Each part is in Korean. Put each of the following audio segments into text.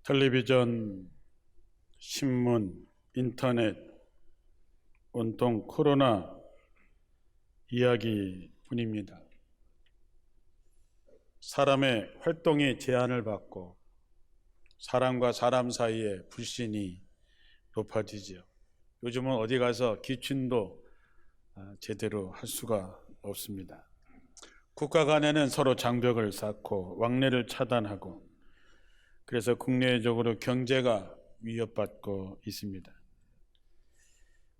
텔레비전, 신문, 인터넷 온통 코로나 이야기뿐입니다. 사람의 활동이 제한을 받고 사람과 사람 사이에 불신이 높아지죠. 요즘은 어디 가서 기춘도 제대로 할 수가 없습니다. 국가 간에는 서로 장벽을 쌓고 왕래를 차단하고, 그래서 국내적으로 경제가 위협받고 있습니다.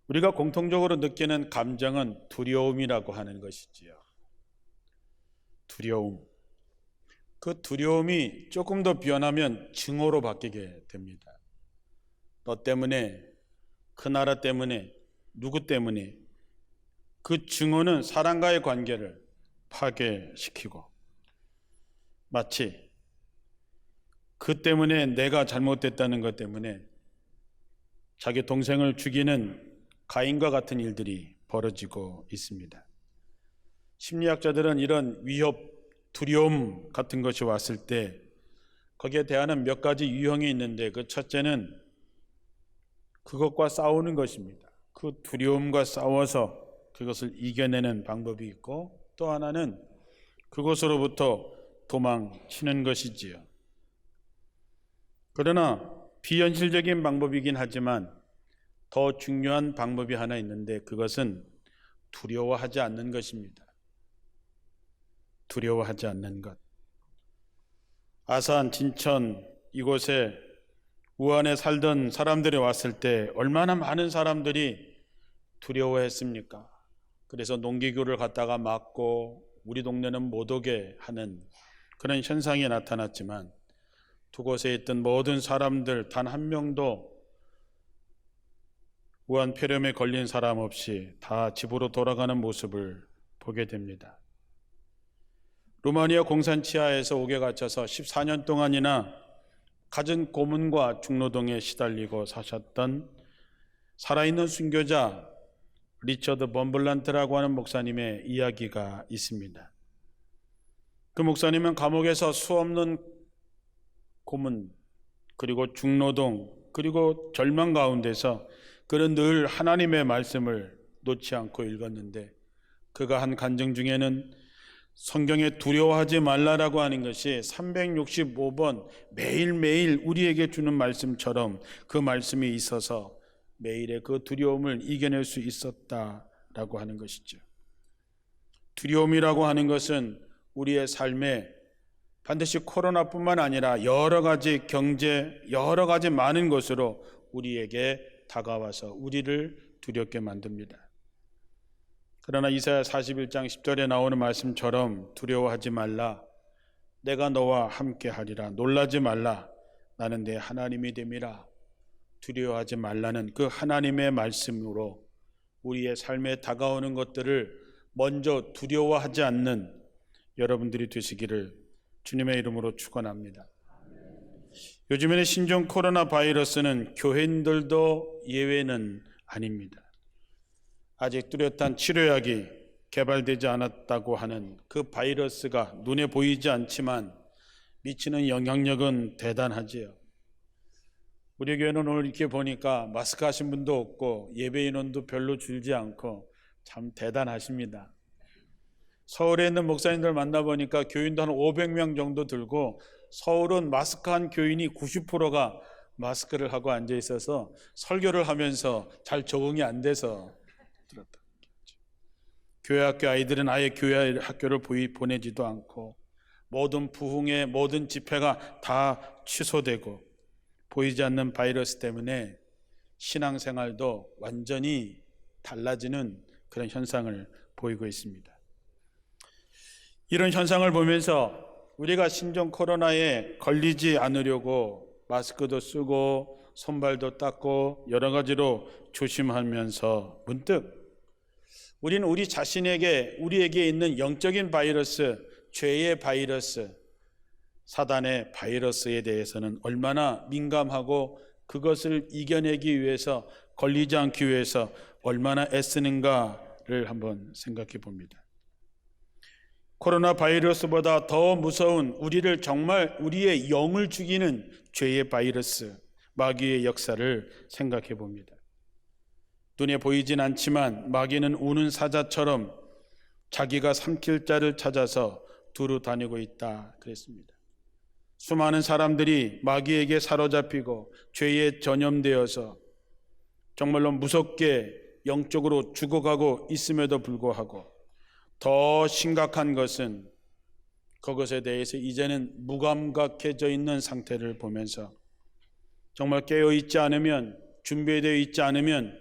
우리가 공통적으로 느끼는 감정은 두려움이라고 하는 것이지요. 두려움. 그 두려움이 조금 더 변하면 증오로 바뀌게 됩니다. 너 때문에, 그 나라 때문에, 누구 때문에. 그 증오는 사람과의 관계를 파괴시키고, 마치 그 때문에 내가 잘못됐다는 것 때문에 자기 동생을 죽이는 가인과 같은 일들이 벌어지고 있습니다. 심리학자들은 이런 위협, 두려움 같은 것이 왔을 때 거기에 대하는 몇 가지 유형이 있는데, 그 첫째는 그것과 싸우는 것입니다. 그 두려움과 싸워서 그것을 이겨내는 방법이 있고, 또 하나는 그것으로부터 도망치는 것이지요. 그러나 비현실적인 방법이긴 하지만 더 중요한 방법이 하나 있는데, 그것은 두려워하지 않는 것입니다. 두려워하지 않는 것. 아산, 진천 이곳에 우한에 살던 사람들이 왔을 때 얼마나 많은 사람들이 두려워했습니까? 그래서 농기구를 갖다가 막고 우리 동네는 못 오게 하는 그런 현상이 나타났지만, 두 곳에 있던 모든 사람들 단 한 명도 우한 폐렴에 걸린 사람 없이 다 집으로 돌아가는 모습을 보게 됩니다. 루마니아 공산 치하에서 옥에 갇혀서 14년 동안이나 갖은 고문과 중노동에 시달리고 사셨던 살아있는 순교자 리처드 범블란트라고 하는 목사님의 이야기가 있습니다. 그 목사님은 감옥에서 수없는 고문, 그리고 중노동, 그리고 절망 가운데서 그는 늘 하나님의 말씀을 놓지 않고 읽었는데, 그가 한 간증 중에는 성경에 두려워하지 말라라고 하는 것이 365번 매일매일 우리에게 주는 말씀처럼 그 말씀이 있어서 매일의 그 두려움을 이겨낼 수 있었다라고 하는 것이죠. 두려움이라고 하는 것은 우리의 삶에 반드시 코로나뿐만 아니라 여러 가지 경제, 여러 가지 많은 것으로 우리에게 다가와서 우리를 두렵게 만듭니다. 그러나 이사야 41장 10절에 나오는 말씀처럼 두려워하지 말라, 내가 너와 함께 하리라, 놀라지 말라, 나는 내 하나님이 됨이라. 두려워하지 말라는 그 하나님의 말씀으로 우리의 삶에 다가오는 것들을 먼저 두려워하지 않는 여러분들이 되시기를 주님의 이름으로 축원합니다. 요즘에는 신종 코로나 바이러스는 교회인들도 예외는 아닙니다. 아직 뚜렷한 치료약이 개발되지 않았다고 하는 그 바이러스가 눈에 보이지 않지만 미치는 영향력은 대단하지요. 우리 교회는 오늘 이렇게 보니까 마스크 하신 분도 없고 예배 인원도 별로 줄지 않고 참 대단하십니다. 서울에 있는 목사님들 만나보니까 교인도 한 500명 정도 들고, 서울은 마스크한 교인이 90%가 마스크를 하고 앉아 있어서 설교를 하면서 잘 적응이 안 돼서 들었다. 교회 학교 아이들은 아예 교회 학교를 보내지도 않고, 모든 부흥회, 모든 집회가 다 취소되고, 보이지 않는 바이러스 때문에 신앙생활도 완전히 달라지는 그런 현상을 보이고 있습니다. 이런 현상을 보면서 우리가 신종 코로나에 걸리지 않으려고 마스크도 쓰고 손발도 닦고 여러 가지로 조심하면서 문득 우리는 우리 자신에게, 우리에게 있는 영적인 바이러스, 죄의 바이러스, 사단의 바이러스에 대해서는 얼마나 민감하고 그것을 이겨내기 위해서, 걸리지 않기 위해서 얼마나 애쓰는가를 한번 생각해 봅니다. 코로나 바이러스보다 더 무서운 우리를 정말 우리의 영을 죽이는 죄의 바이러스, 마귀의 역사를 생각해 봅니다. 눈에 보이진 않지만 마귀는 우는 사자처럼 자기가 삼킬 자를 찾아서 두루 다니고 있다 그랬습니다. 수많은 사람들이 마귀에게 사로잡히고 죄에 전염되어서 정말로 무섭게 영적으로 죽어가고 있음에도 불구하고 더 심각한 것은 그것에 대해서 이제는 무감각해져 있는 상태를 보면서 정말 깨어있지 않으면, 준비되어 있지 않으면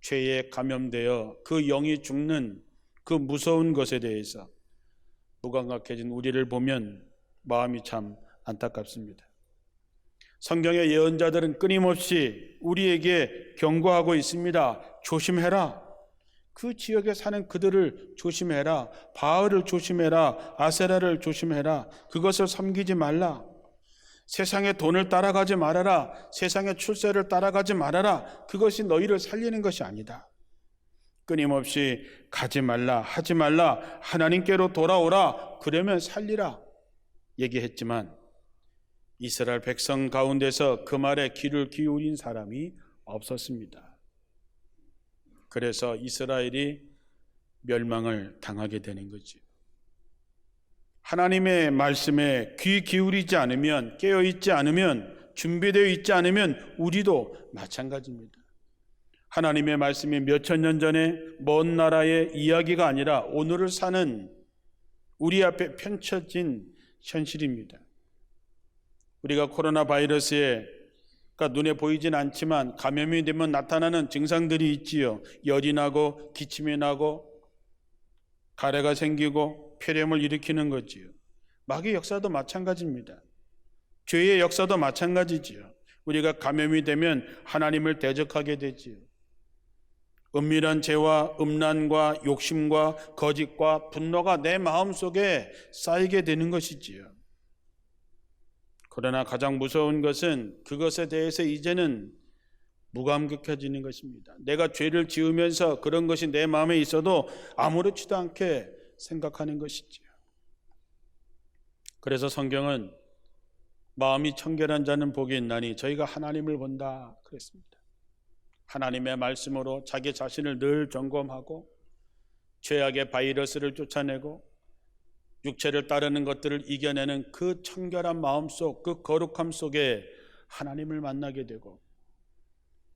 죄에 감염되어 그 영이 죽는 그 무서운 것에 대해서 무감각해진 우리를 보면 마음이 참 안타깝습니다. 성경의 예언자들은 끊임없이 우리에게 경고하고 있습니다. 조심해라. 그 지역에 사는 그들을 조심해라. 바알을 조심해라. 아세라를 조심해라. 그것을 섬기지 말라. 세상의 돈을 따라가지 말아라. 세상의 출세를 따라가지 말아라. 그것이 너희를 살리는 것이 아니다. 끊임없이 가지 말라, 하지 말라, 하나님께로 돌아오라, 그러면 살리라 얘기했지만 이스라엘 백성 가운데서 그 말에 귀를 기울인 사람이 없었습니다. 그래서 이스라엘이 멸망을 당하게 되는 거죠. 하나님의 말씀에 귀 기울이지 않으면, 깨어있지 않으면, 준비되어 있지 않으면 우리도 마찬가지입니다. 하나님의 말씀이 몇천 년 전에 먼 나라의 이야기가 아니라 오늘을 사는 우리 앞에 펼쳐진 현실입니다. 우리가 코로나 바이러스에 눈에 보이진 않지만 감염이 되면 나타나는 증상들이 있지요. 열이 나고 기침이 나고 가래가 생기고 폐렴을 일으키는 거지요. 마귀의 역사도 마찬가지입니다. 죄의 역사도 마찬가지지요. 우리가 감염이 되면 하나님을 대적하게 되지요. 은밀한 죄와 음란과 욕심과 거짓과 분노가 내 마음속에 쌓이게 되는 것이지요. 그러나 가장 무서운 것은 그것에 대해서 이제는 무감각해지는 것입니다. 내가 죄를 지으면서 그런 것이 내 마음에 있어도 아무렇지도 않게 생각하는 것이지요. 그래서 성경은 마음이 청결한 자는 복이 있나니 저희가 하나님을 본다 그랬습니다. 하나님의 말씀으로 자기 자신을 늘 점검하고 죄악의 바이러스를 쫓아내고 육체를 따르는 것들을 이겨내는 그 청결한 마음속, 그 거룩함 속에 하나님을 만나게 되고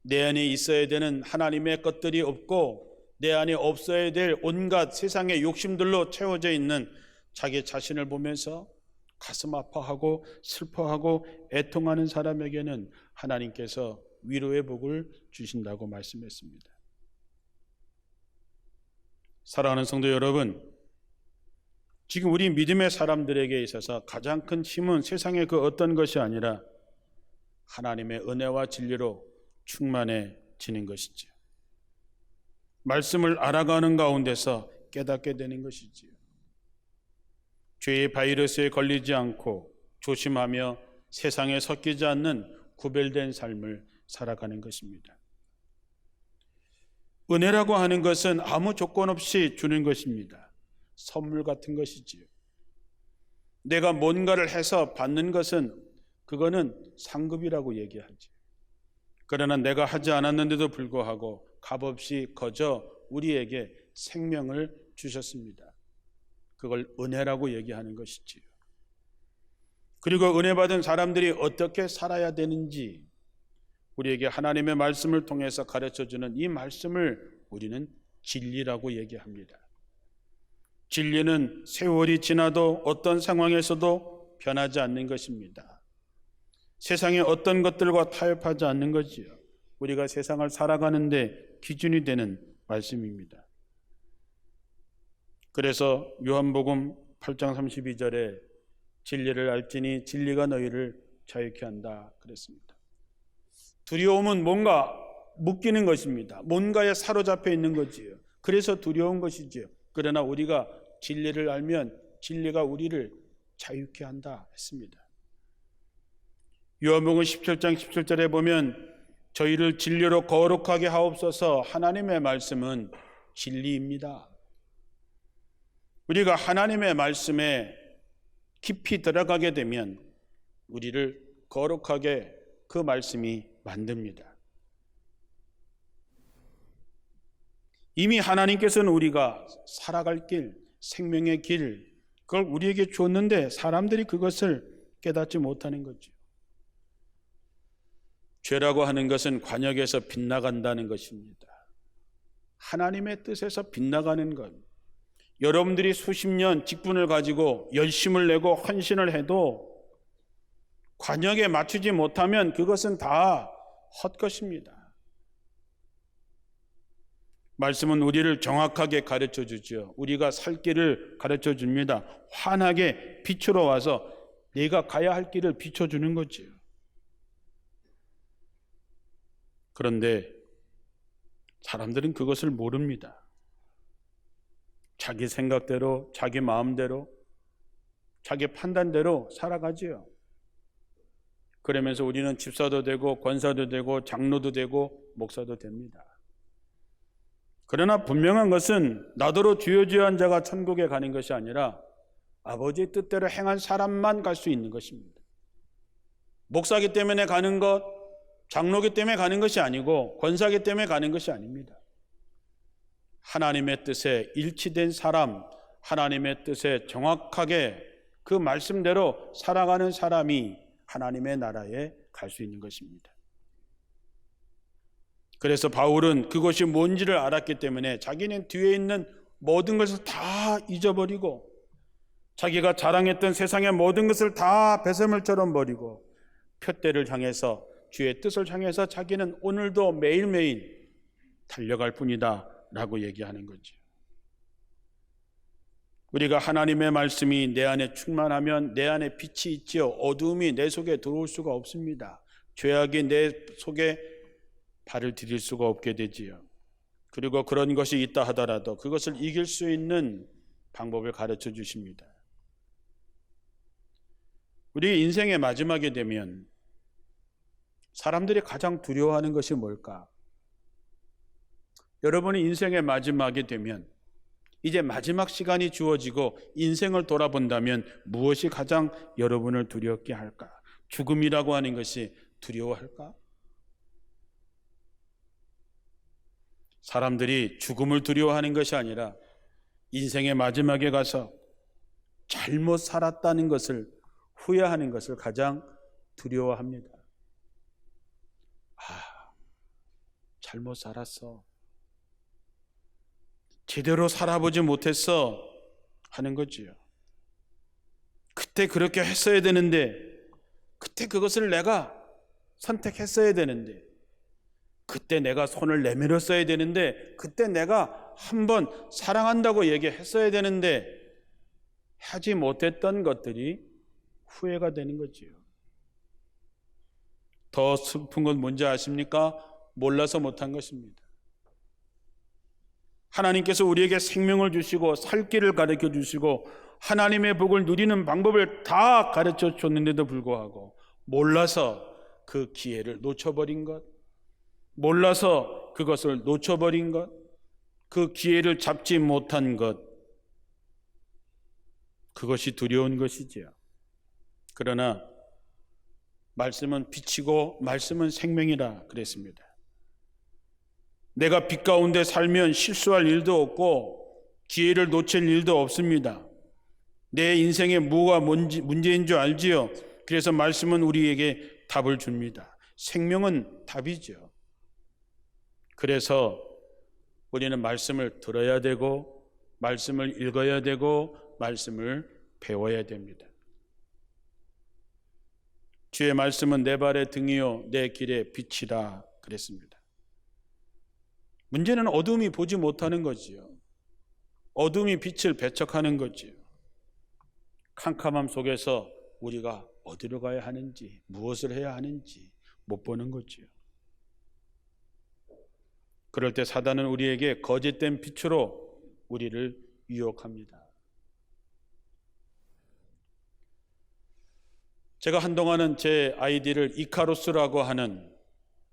내 안에 있어야 되는 하나님의 것들이 없고 내 안에 없어야 될 온갖 세상의 욕심들로 채워져 있는 자기 자신을 보면서 가슴 아파하고 슬퍼하고 애통하는 사람에게는 하나님께서 위로의 복을 주신다고 말씀했습니다. 사랑하는 성도 여러분, 지금 우리 믿음의 사람들에게 있어서 가장 큰 힘은 세상의 그 어떤 것이 아니라 하나님의 은혜와 진리로 충만해지는 것이지요. 말씀을 알아가는 가운데서 깨닫게 되는 것이지요. 죄의 바이러스에 걸리지 않고 조심하며 세상에 섞이지 않는 구별된 삶을 살아가는 것입니다. 은혜라고 하는 것은 아무 조건 없이 주는 것입니다. 선물 같은 것이지요. 내가 뭔가를 해서 받는 것은 그거는 상급이라고 얘기하지. 그러나 내가 하지 않았는데도 불구하고 값없이 거저 우리에게 생명을 주셨습니다. 그걸 은혜라고 얘기하는 것이지요. 그리고 은혜 받은 사람들이 어떻게 살아야 되는지 우리에게 하나님의 말씀을 통해서 가르쳐주는 이 말씀을 우리는 진리라고 얘기합니다. 진리는 세월이 지나도 어떤 상황에서도 변하지 않는 것입니다. 세상의 어떤 것들과 타협하지 않는 거지요. 우리가 세상을 살아가는데 기준이 되는 말씀입니다. 그래서 요한복음 8장 32절에 진리를 알지니 진리가 너희를 자유케 한다 그랬습니다. 두려움은 뭔가 묶이는 것입니다. 뭔가에 사로잡혀 있는 거지요. 그래서 두려운 것이지요. 그러나 우리가 진리를 알면 진리가 우리를 자유케 한다 했습니다. 요한복음 17장 17절에 보면 저희를 진리로 거룩하게 하옵소서. 하나님의 말씀은 진리입니다. 우리가 하나님의 말씀에 깊이 들어가게 되면 우리를 거룩하게 그 말씀이 만듭니다. 이미 하나님께서는 우리가 살아갈 길, 생명의 길, 그걸 우리에게 줬는데 사람들이 그것을 깨닫지 못하는 거죠. 죄라고 하는 것은 관역에서 빗나간다는 것입니다. 하나님의 뜻에서 빗나가는 것. 여러분들이 수십 년 직분을 가지고 열심을 내고 헌신을 해도 관역에 맞추지 못하면 그것은 다 헛것입니다. 말씀은 우리를 정확하게 가르쳐 주죠. 우리가 살 길을 가르쳐 줍니다. 환하게 빛으로 와서 내가 가야 할 길을 비춰주는 거지요. 그런데 사람들은 그것을 모릅니다. 자기 생각대로, 자기 마음대로, 자기 판단대로 살아가지요. 그러면서 우리는 집사도 되고 권사도 되고 장로도 되고 목사도 됩니다. 그러나 분명한 것은 나더러 주여주여한 자가 천국에 가는 것이 아니라 아버지의 뜻대로 행한 사람만 갈 수 있는 것입니다. 목사기 때문에 가는 것, 장로기 때문에 가는 것이 아니고 권사기 때문에 가는 것이 아닙니다. 하나님의 뜻에 일치된 사람, 하나님의 뜻에 정확하게 그 말씀대로 살아가는 사람이 하나님의 나라에 갈 수 있는 것입니다. 그래서 바울은 그것이 뭔지를 알았기 때문에 자기는 뒤에 있는 모든 것을 다 잊어버리고 자기가 자랑했던 세상의 모든 것을 다 배설물처럼 버리고 표대를 향해서 주의 뜻을 향해서 자기는 오늘도 매일매일 달려갈 뿐이다 라고 얘기하는 거죠. 우리가 하나님의 말씀이 내 안에 충만하면 내 안에 빛이 있지요. 어두움이 내 속에 들어올 수가 없습니다. 죄악이 내 속에 발을 디딜 수가 없게 되지요. 그리고 그런 것이 있다 하더라도 그것을 이길 수 있는 방법을 가르쳐 주십니다. 우리 인생의 마지막이 되면 사람들이 가장 두려워하는 것이 뭘까? 여러분이 인생의 마지막이 되면 이제 마지막 시간이 주어지고 인생을 돌아본다면 무엇이 가장 여러분을 두렵게 할까? 죽음이라고 하는 것이 두려워할까? 사람들이 죽음을 두려워하는 것이 아니라 인생의 마지막에 가서 잘못 살았다는 것을 후회하는 것을 가장 두려워합니다. 잘못 살았어. 제대로 살아보지 못했어 하는 거지요. 그때 그렇게 했어야 되는데, 그때 그것을 내가 선택했어야 되는데, 그때 내가 손을 내밀었어야 되는데, 그때 내가 한번 사랑한다고 얘기했어야 되는데 하지 못했던 것들이 후회가 되는 거지요. 더 슬픈 건 뭔지 아십니까? 몰라서 못한 것입니다. 하나님께서 우리에게 생명을 주시고 살 길을 가르쳐 주시고 하나님의 복을 누리는 방법을 다 가르쳐 줬는데도 불구하고 몰라서 그 기회를 놓쳐버린 것, 몰라서 그것을 놓쳐버린 것, 그 기회를 잡지 못한 것, 그것이 두려운 것이지요. 그러나 말씀은 빛이고 말씀은 생명이라 그랬습니다. 내가 빛 가운데 살면 실수할 일도 없고 기회를 놓칠 일도 없습니다. 내 인생에 뭐가 문제인 줄 알지요. 그래서 말씀은 우리에게 답을 줍니다. 생명은 답이죠. 그래서 우리는 말씀을 들어야 되고 말씀을 읽어야 되고 말씀을 배워야 됩니다. 주의 말씀은 내 발의 등이요 내 길의 빛이라 그랬습니다. 문제는 어둠이 보지 못하는 거지요. 어둠이 빛을 배척하는 거지요. 캄캄함 속에서 우리가 어디로 가야 하는지, 무엇을 해야 하는지 못 보는 거지요. 그럴 때 사단은 우리에게 거짓된 빛으로 우리를 유혹합니다. 제가 한동안은 제 아이디를 이카로스라고 하는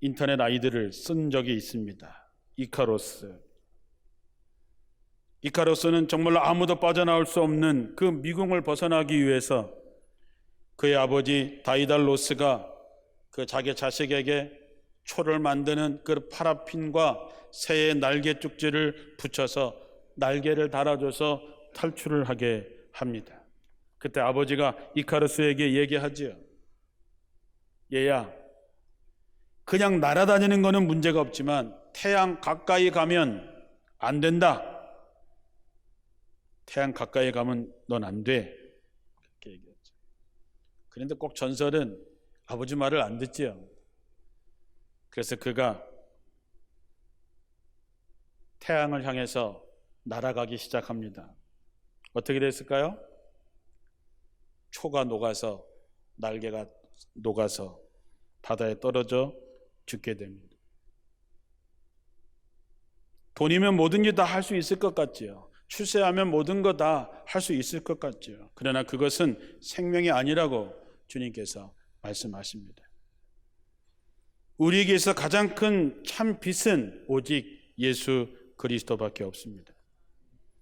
인터넷 아이디를 쓴 적이 있습니다. 이카로스. 이카루스는 정말로 아무도 빠져나올 수 없는 그 미궁을 벗어나기 위해서 그의 아버지 다이달로스가 그 자기 자식에게 초를 만드는 그 파라핀과 새의 날개 쪽지를 붙여서 날개를 달아줘서 탈출을 하게 합니다. 그때 아버지가 이카루스에게 얘기하지요. 얘야, 그냥 날아다니는 거는 문제가 없지만 태양 가까이 가면 안 된다. 태양 가까이 가면 넌 안 돼. 그렇게 얘기했죠. 그런데 꼭 전설은 아버지 말을 안 듣지요. 그래서 그가 태양을 향해서 날아가기 시작합니다. 어떻게 됐을까요? 초가 녹아서 날개가 녹아서 바다에 떨어져 죽게 됩니다. 돈이면 뭐든지 다 할 수 있을 것 같지요. 출세하면 모든 거 다 할 수 있을 것 같지요. 그러나 그것은 생명이 아니라고 주님께서 말씀하십니다. 우리에게서 가장 큰 참 빛은 오직 예수 그리스도밖에 없습니다.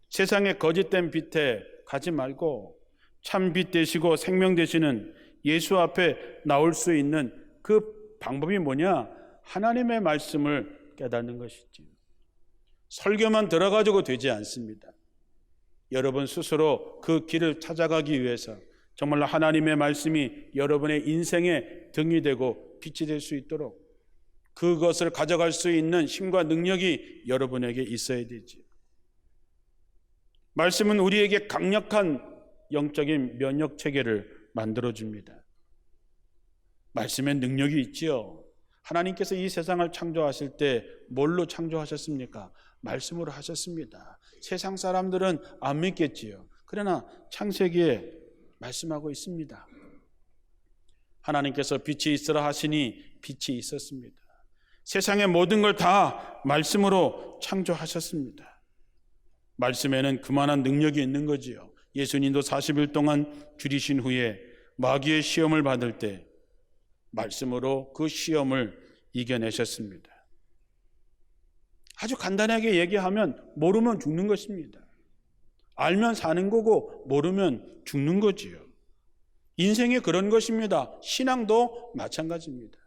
세상의 거짓된 빛에 가지 말고 참 빛 되시고 생명 되시는 예수 앞에 나올 수 있는 그 방법이 뭐냐? 하나님의 말씀을 깨닫는 것이지. 설교만 들어가지고 되지 않습니다. 여러분 스스로 그 길을 찾아가기 위해서 정말로 하나님의 말씀이 여러분의 인생의 등이 되고 빛이 될 수 있도록 그것을 가져갈 수 있는 힘과 능력이 여러분에게 있어야 되지. 말씀은 우리에게 강력한 영적인 면역 체계를 만들어줍니다. 말씀에 능력이 있지요. 하나님께서 이 세상을 창조하실 때 뭘로 창조하셨습니까? 말씀으로 하셨습니다. 세상 사람들은 안 믿겠지요. 그러나 창세기에 말씀하고 있습니다. 하나님께서 빛이 있으라 하시니 빛이 있었습니다. 세상의 모든 걸 다 말씀으로 창조하셨습니다. 말씀에는 그만한 능력이 있는 거지요. 예수님도 40일 동안 줄이신 후에 마귀의 시험을 받을 때 말씀으로 그 시험을 이겨내셨습니다. 아주 간단하게 얘기하면 모르면 죽는 것입니다. 알면 사는 거고 모르면 죽는 거지요. 인생이 그런 것입니다. 신앙도 마찬가지입니다.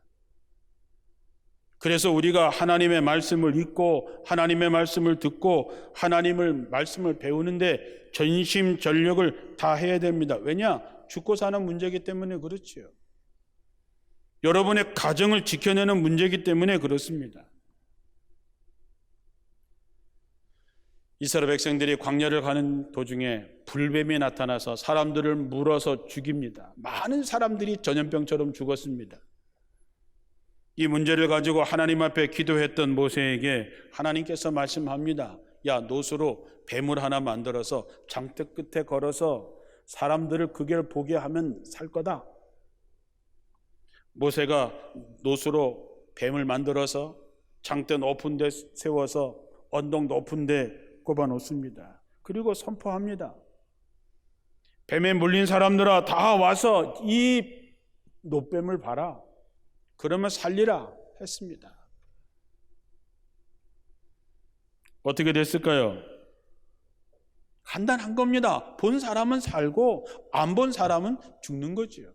그래서 우리가 하나님의 말씀을 읽고 하나님의 말씀을 듣고 하나님의 말씀을 배우는데 전심전력을 다해야 됩니다. 왜냐? 죽고 사는 문제이기 때문에 그렇지요. 여러분의 가정을 지켜내는 문제이기 때문에 그렇습니다. 이스라엘 백성들이 광야를 가는 도중에 불뱀이 나타나서 사람들을 물어서 죽입니다. 많은 사람들이 전염병처럼 죽었습니다. 이 문제를 가지고 하나님 앞에 기도했던 모세에게 하나님께서 말씀합니다. 야, 노수로 뱀을 하나 만들어서 장대 끝에 걸어서 사람들을 그걸 보게 하면 살 거다. 모세가 노수로 뱀을 만들어서 장대 높은 데 세워서 언덕 높은 데 꼽아 놓습니다. 그리고 선포합니다. 뱀에 물린 사람들아 다 와서 이 노뱀을 봐라. 그러면 살리라 했습니다. 어떻게 됐을까요? 간단한 겁니다. 본 사람은 살고 안 본 사람은 죽는 거지요.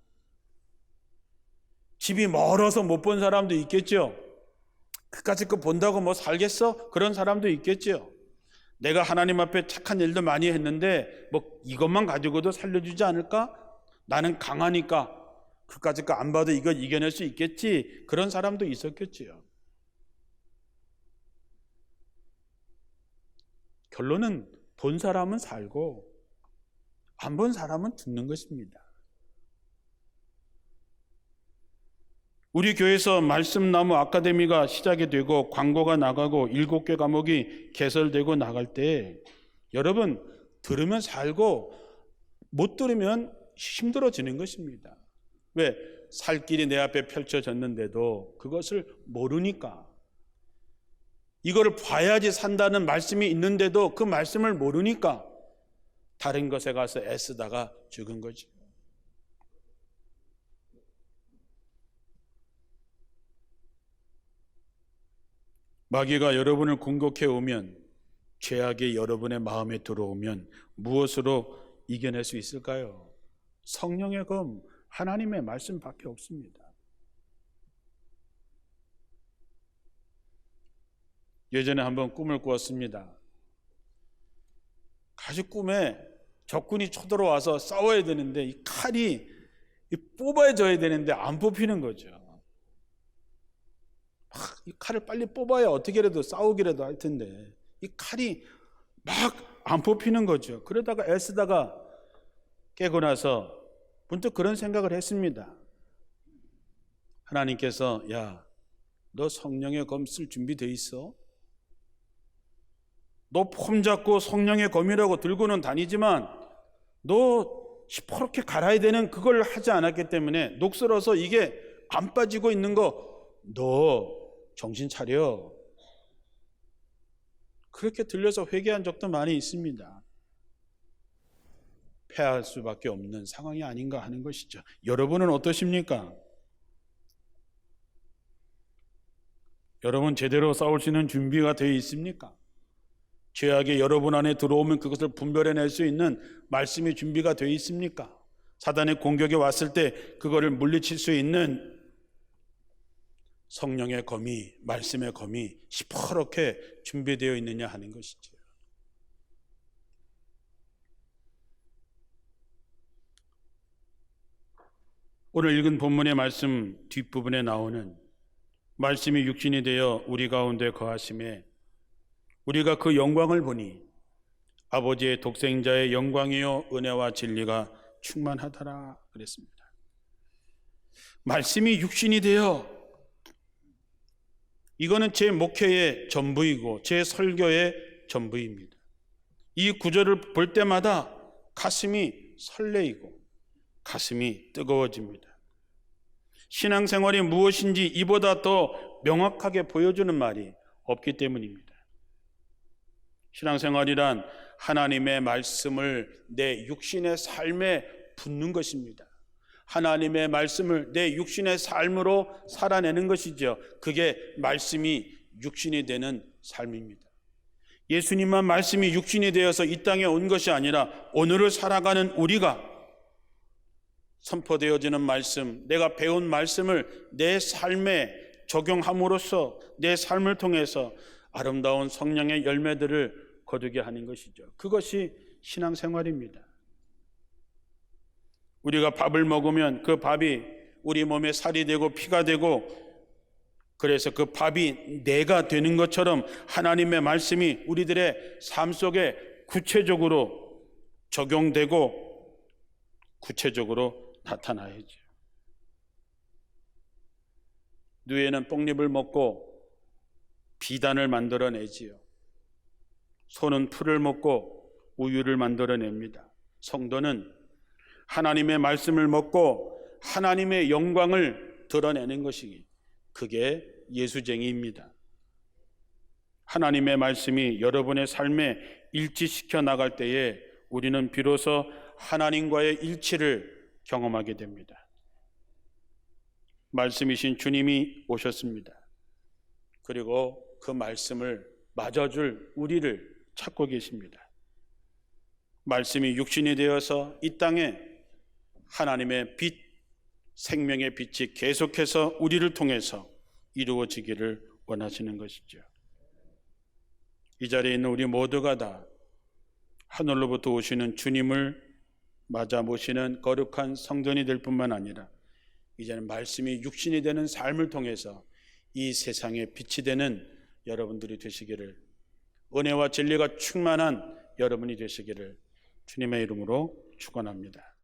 집이 멀어서 못 본 사람도 있겠죠. 그까짓 거 본다고 뭐 살겠어? 그런 사람도 있겠죠. 내가 하나님 앞에 착한 일도 많이 했는데 뭐 이것만 가지고도 살려주지 않을까? 나는 강하니까 그까짓 거 안 봐도 이거 이겨낼 수 있겠지. 그런 사람도 있었겠지요. 결론은 본 사람은 살고 안 본 사람은 죽는 것입니다. 우리 교회에서 말씀나무 아카데미가 시작이 되고 광고가 나가고 7개 과목이 개설되고 나갈 때 여러분 들으면 살고 못 들으면 힘들어지는 것입니다. 왜? 살 길이 내 앞에 펼쳐졌는데도 그것을 모르니까. 이거를 봐야지 산다는 말씀이 있는데도 그 말씀을 모르니까 다른 것에 가서 애쓰다가 죽은 거지. 마귀가 여러분을 공격해 오면 죄악이 여러분의 마음에 들어오면 무엇으로 이겨낼 수 있을까요? 성령의 검, 하나님의 말씀밖에 없습니다. 예전에 한번 꿈을 꾸었습니다. 아주 꿈에 적군이 쳐들어와서 싸워야 되는데 이 칼이 뽑아져야 되는데 안 뽑히는 거죠. 이 칼을 빨리 뽑아야 어떻게라도 싸우기라도 할 텐데 이 칼이 막 안 뽑히는 거죠. 그러다가 애쓰다가 깨고 나서 문득 그런 생각을 했습니다. 하나님께서 야, 너 성령의 검 쓸 준비돼 있어? 너 폼 잡고 성령의 검이라고 들고는 다니지만 너 시퍼렇게 갈아야 되는 그걸 하지 않았기 때문에 녹슬어서 이게 안 빠지고 있는 거 너 정신 차려. 그렇게 들려서 회개한 적도 많이 있습니다. 패할 수밖에 없는 상황이 아닌가 하는 것이죠. 여러분은 어떠십니까? 여러분 제대로 싸울 수 있는 준비가 되어 있습니까? 죄악이 여러분 안에 들어오면 그것을 분별해낼 수 있는 말씀이 준비가 되어 있습니까? 사단의 공격이 왔을 때 그거를 물리칠 수 있는 성령의 검이, 말씀의 검이 시퍼렇게 준비되어 있느냐 하는 것이죠. 오늘 읽은 본문의 말씀 뒷부분에 나오는 말씀이 육신이 되어 우리 가운데 거하심에 우리가 그 영광을 보니 아버지의 독생자의 영광이요 은혜와 진리가 충만하더라 그랬습니다. 말씀이 육신이 되어 이거는 제 목회의 전부이고 제 설교의 전부입니다. 이 구절을 볼 때마다 가슴이 설레이고 가슴이 뜨거워집니다. 신앙생활이 무엇인지 이보다 더 명확하게 보여주는 말이 없기 때문입니다. 신앙생활이란 하나님의 말씀을 내 육신의 삶에 붓는 것입니다. 하나님의 말씀을 내 육신의 삶으로 살아내는 것이죠. 그게 말씀이 육신이 되는 삶입니다. 예수님만 말씀이 육신이 되어서 이 땅에 온 것이 아니라 오늘을 살아가는 우리가 선포되어지는 말씀, 내가 배운 말씀을 내 삶에 적용함으로써 내 삶을 통해서 아름다운 성령의 열매들을 거두게 하는 것이죠. 그것이 신앙생활입니다. 우리가 밥을 먹으면 그 밥이 우리 몸에 살이 되고 피가 되고 그래서 그 밥이 내가 되는 것처럼 하나님의 말씀이 우리들의 삶 속에 구체적으로 적용되고 구체적으로 나타나야죠. 누에는 뽕잎을 먹고 비단을 만들어내지요. 소는 풀을 먹고 우유를 만들어냅니다. 성도는 하나님의 말씀을 먹고 하나님의 영광을 드러내는 것이 그게 예수쟁이입니다. 하나님의 말씀이 여러분의 삶에 일치시켜 나갈 때에 우리는 비로소 하나님과의 일치를 경험하게 됩니다. 말씀이신 주님이 오셨습니다. 그리고 그 말씀을 맞아줄 우리를 찾고 계십니다. 말씀이 육신이 되어서 이 땅에 하나님의 빛, 생명의 빛이 계속해서 우리를 통해서 이루어지기를 원하시는 것이죠. 이 자리에 있는 우리 모두가 다 하늘로부터 오시는 주님을 맞아 모시는 거룩한 성전이 될 뿐만 아니라 이제는 말씀이 육신이 되는 삶을 통해서 이 세상에 빛이 되는 여러분들이 되시기를, 은혜와 진리가 충만한 여러분이 되시기를 주님의 이름으로 축원합니다.